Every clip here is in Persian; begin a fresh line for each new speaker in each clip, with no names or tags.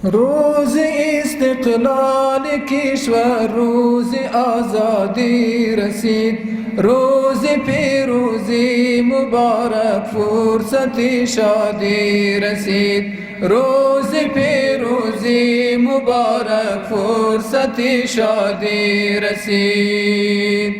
روز استقلال کشور، روز آزادی رسید، روز پیروزی مبارک، فرصت شادی رسید. روز پیروزی مبارک، فرصت شادی رسید.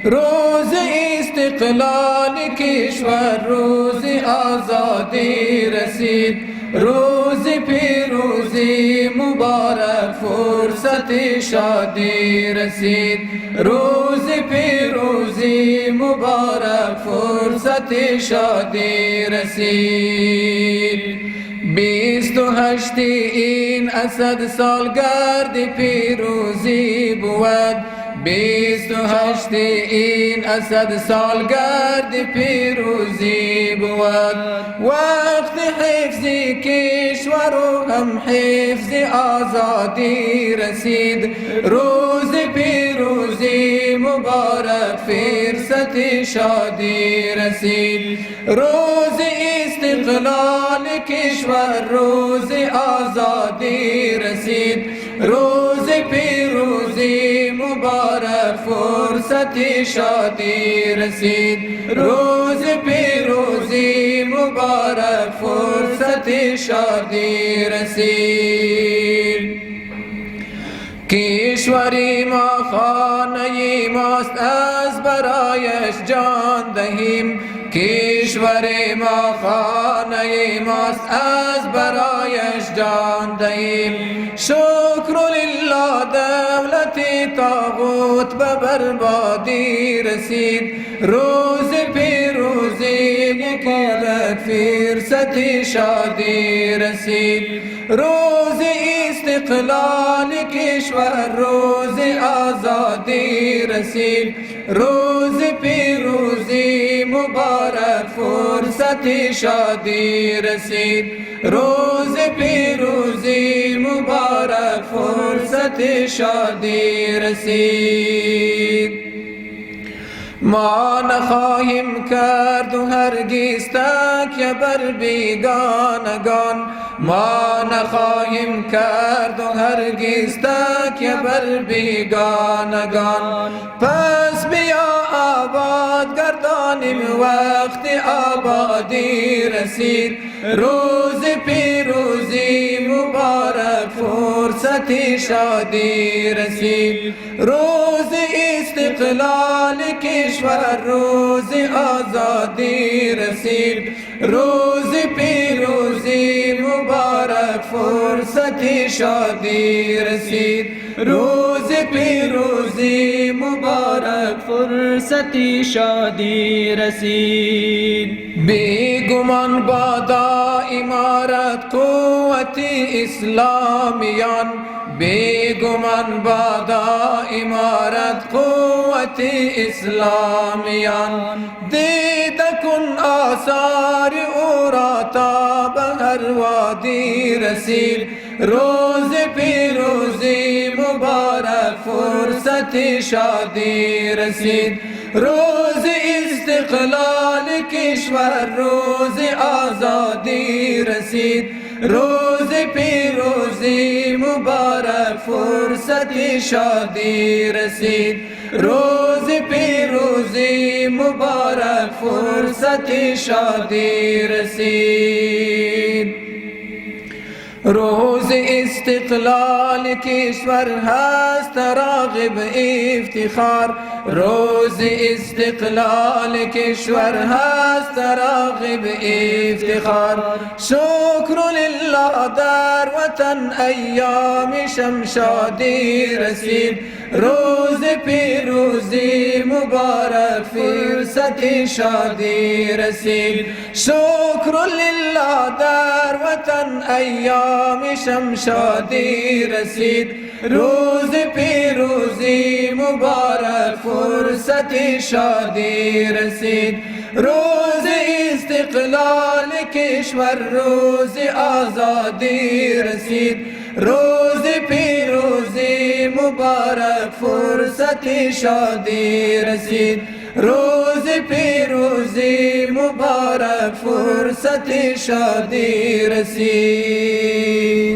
روز استقلال کشور، روز آزادی رسید، روز پیروزی مبارک، فرصت شادی رسید. روز پیروزی مبارک، فرصت شادی رسید. 28 این اسد سالگرد پیروزی بود، 28 این اسد سالگرد پیروزی بود. وقت حفظ کشور و هم حفظ آزادی رسید، روز پیروزی مبارک، فرصت شادی رسید. روز استقلال کشور، روز آزادی رسید، روز پیروزی مبارک، فرصت شادی رسید. روز پیروزی مبارک، فرصت شادی رسید. کشوری ما خانه ماست، از برایش جان دهیم. کشور ما خانه ماست، از برایش جان دهیم. شکر لله دولت طاغوت به بربادی رسید، روز پیروزی مبارک، فرصت شادی رسید. روز استقلال کشور، روز آزادی رسید، روز پیروزی مبارک، فرصت شادی رسید. روز پیروزی مبارک، فرصت شادی رسید. ما نخواهیم کرد و هرگز تکیه بر بیگانگان، ما نخواهیم کرد و هرگز تکیه بر بیگانگان. پس بیا آباد گردانیم، وقت آبادی رسید، روز پیروزی مبارک، فرصت شادی رسید. روز استقلال کشور، روز آزادی رسید، روز پیروزی مبارک، فرصت شادی رسید. روز پیروزی مبارک، فرصت شادی رسید. بیگمان بادا امارت قوت اسلامیان، بیگمان بادا امارت قوت اسلامیان. دیده کن آثار او را تا به هر وادی رسید، روز پیروزی مبارک، فرصت شادی رسید. روز استقلال کشور، روز آزادی رسید، روز پیروزی مبارک، فرصت شادی رسید. روز پیروزی مبارک، فرصت شادی رسید. روز استقلال کشور هست راغب افتخار، روز استقلال کشور هست راغب افتخار. شکر لله در وطن ایام شمشادی رسید، روز پیروزی مبارک، فرصت شادی رسید. شکر لله در وطن ایام شمشادی رسید، روز پیروزی مبارک، فرصت شادی رسید. روز استقلال کشور، روز آزادی رسید، روز پیروزی مبارک، فرصت شادی رسید. روز پیروزی مبارک، فرصت شادی رسید.